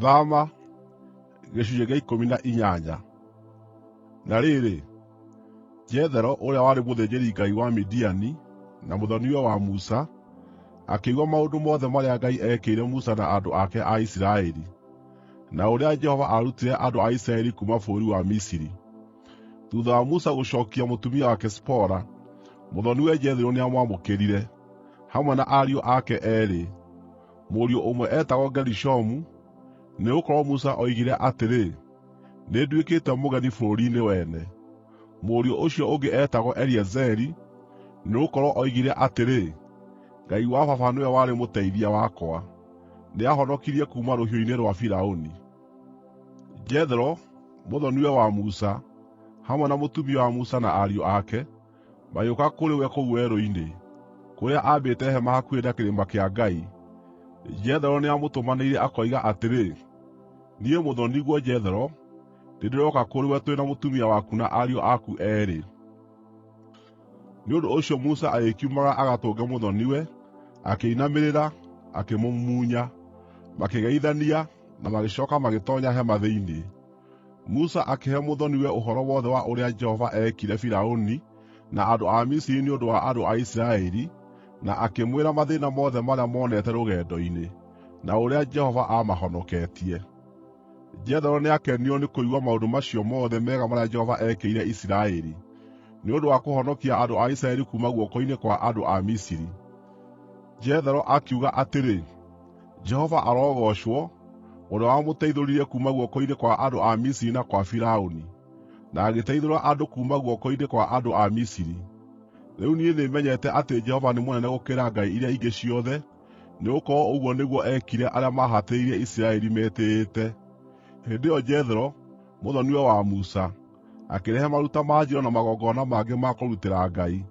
Thaama gĩcunjĩ gĩa 18. Na rĩrĩ, Jethero ũrĩa warĩ mũthĩnjĩri-ngai wa Midiani na mũthoni-we wa Musa, akĩigua maũndũ mothe marĩa Ngai eekĩire Musa na andũ ake a Isiraeli, na ũrĩa Jehova aarutire andũ a Isiraeli kuuma bũrũri wa Misiri. Thuutha wa Musa gũcookia mũtumia wake Zipora, mũthoni-we Jethero nĩamwamũkĩrire, hamwe na ariũ ake eerĩ. Mũriũ ũmwe etagwo Gerishomu, nĩgũkorwo Musa oigire atĩrĩ, “Nĩnduĩkĩte mũgeni bũrũri-inĩ wene.” Mũriũ ũcio ũngĩ etagwo Eliezeri, nĩgũkorwo oigire atĩrĩ, “Ngai wa baba nĩwe warĩ mũteithia wakwa, nĩahonokirie kuuma rũhiũ-inĩ rwa Firaũni.” Jethero, mũthoni-we wa Musa, hamwe na mũtumia wa Musa na ariũ ake, magĩũka kũrĩ we kũu werũ-inĩ, kũrĩa aambĩte hema hakuhĩ na kĩrĩma kĩa Ngai. Jethero nĩamũtũmanĩire akoiga atĩrĩ, “Niĩ mũthoni-guo Jethero, nĩndĩroka kũrĩ we tũrĩ na mũtumia waku na ariũ aku eerĩ.” Nĩ ũndũ ũcio Musa agĩkiumagara agatũnge mũthoni-we, akĩinamĩrĩra, akĩmũmumunya, makĩgeithania, na magĩcooka magĩtoonya hema thĩinĩ. Musa akĩhe mũthoni-we ũhoro wothe wa ũrĩa Jehova eekire Firaũni na andũ a Misiri nĩ ũndũ wa andũ a Isiraeli, na akĩmwĩra mathĩĩna mothe marĩa monete rũgendo-inĩ, na ũrĩa Jehova aamahonoketie. Jethero nĩakenirio nĩ kũigua maũndũ macio mothe mega marĩa Jehova eekĩire Isiraeli, nĩ ũndũ wa kũhonokia andũ a Isiraeli kuuma guoko-inĩ kwa andũ a Misiri. Jethero akiuga atĩrĩ, “Jehova arogoocwo, ũrĩa wamũteithũrire kuuma guoko-inĩ kwa andũ a Misiri na kwa Firaũni, na agĩteithũra andũ kuuma guoko-inĩ kwa andũ a Misiri. Rĩu niĩ nĩmenyete atĩ Jehova nĩ mũnene gũkĩra ngai iria ingĩ ciothe, nĩgũkorwo ũguo nĩguo eekire arĩa maahatĩrĩirie Isiraeli metĩĩte.” Hĩndĩ ĩyo Jethero, mũthoni-we wa Musa, akĩrehe maruta ma njino na magongona mangĩ ma kũrutĩra Ngai.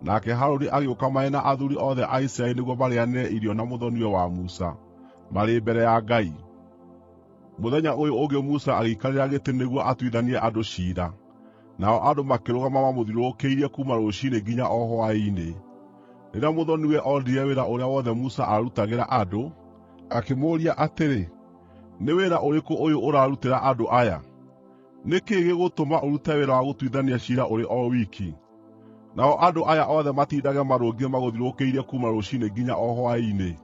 Nake Harũni agĩũka marĩ na athuuri othe a Isiraeli nĩguo marĩanĩre irio na mũthoni-we wa Musa, marĩ mbere ya Ngai. Mũthenya ũyũ ũngĩ Musa agĩikarĩra gĩtĩ nĩguo atuithanie andũ ciira, nao andũ makĩrũgama mamũthiũrũrũkĩirie kuuma rũciinĩ nginya o hwaĩ-inĩ. Rĩrĩa mũthoni-we onire wĩra ũrĩa wothe Musa aarutagĩra andũ, akĩmũũria atĩrĩ, “Nĩ wĩra ũrĩkũ ũyũ ũrarutĩra andũ aya? Nĩ kĩĩ gĩgũtũma ũrute wĩra wa gũtuithania ciira ũrĩ o wiki? Nao andũ aya othe matindage marũngiĩ magũthiũrũrũkĩirie kuuma rũciinĩ nginya o hwaĩ-inĩ?”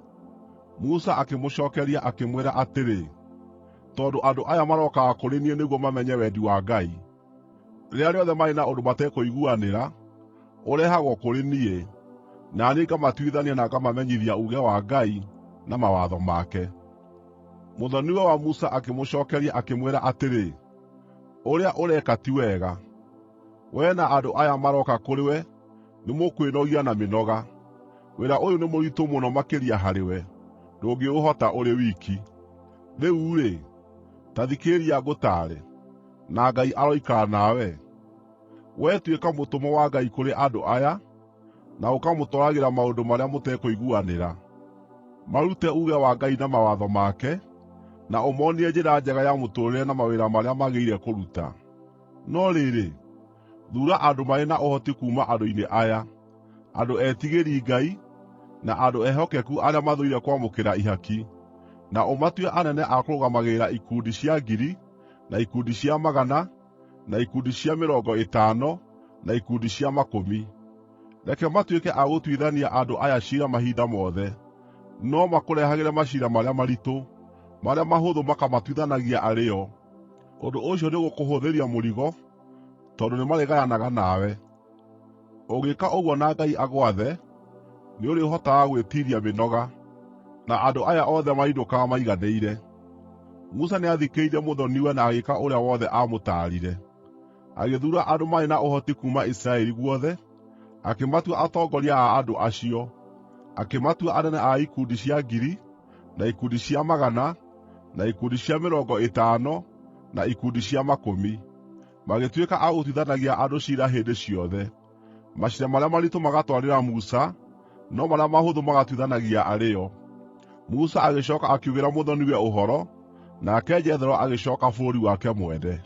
Musa akĩmũcookeria akĩmwĩra atĩrĩ, “Tondũ andũ aya marokaga kũrĩ niĩ nĩguo mamenye wendi wa Ngai. Rĩrĩa rĩothe marĩ na ũndũ matekũiguanĩra, ũrehagwo kũrĩ niĩ, na niĩ ngamatuithania na ngamamenyithia uuge wa Ngai na mawatho make.” Mũthoni-we wa Musa akĩmũcookeria akĩmwĩra atĩrĩ, “Ũrĩa ũreka ti wega. Wee na andũ aya maroka kũrĩ we nĩmũkwĩnogia na mĩnoga. Wĩra ũyũ nĩ mũritũ mũno makĩria harĩwe, ndũngĩũhota ũrĩ wiki. Rĩu-rĩ, ta thikĩrĩria ngũtaare, na Ngai aroikara nawe. Wee tuĩka mũtũmwo wa Ngai kũrĩ andũ aya, na ũkamũtwaragĩra maũndũ marĩa mũtekũiguanĩra. Marute uuge wa Ngai na mawatho make, na ũmonie njĩra njega ya mũtũũrĩre na mawĩra marĩa magĩrĩire kũruta. No rĩrĩ, thuura andũ marĩ na ũhoti kuuma andũ-inĩ aya, andũ etigĩri Ngai, na andũ ehokeku arĩa mathũire kwamũkĩra ihaki, na ũmatue anene a kũrũgamagĩrĩra ikundi cia 1,000, na ikundi cia 100, na ikundi cia 50, na ikundi cia 10. Reke matuĩke a gũtuithania andũ aya ciira mahinda mothe, no makũrehagĩre maciira marĩa maritũ, marĩa mahũthũ makamatuithanagia arĩ o. Ũndũ ũcio nĩgũkũhũthĩria mũrigo, tondũ nĩmarĩgayanaga nawe. Ũngĩka ũguo na Ngai agwathe, nĩũrĩhotaga gwĩtiiria mĩnoga, na andũ aya othe marĩinũkaga maiganĩire.” Musa nĩathikĩrĩirie mũthoni-we na agĩĩka ũrĩa wothe aamũtaarire. Agĩthuura andũ marĩ na ũhoti kuuma Isiraeli guothe, akĩmatua atongoria a andũ acio, akĩmatua anene a ikundi cia 1,000, na ikundi cia 100, na ikundi cia 50, na ikundi cia 10. Magĩtuĩka a gũtuithanagia andũ ciira hĩndĩ ciothe. Maciira marĩa maritũ magatwarĩra Musa, no marĩa mahũthũ magatuithanagia arĩ o. Musa agĩcooka akiugĩra mũthoni-we ũhoro, nake Jethero agĩcooka bũrũri wake mwene.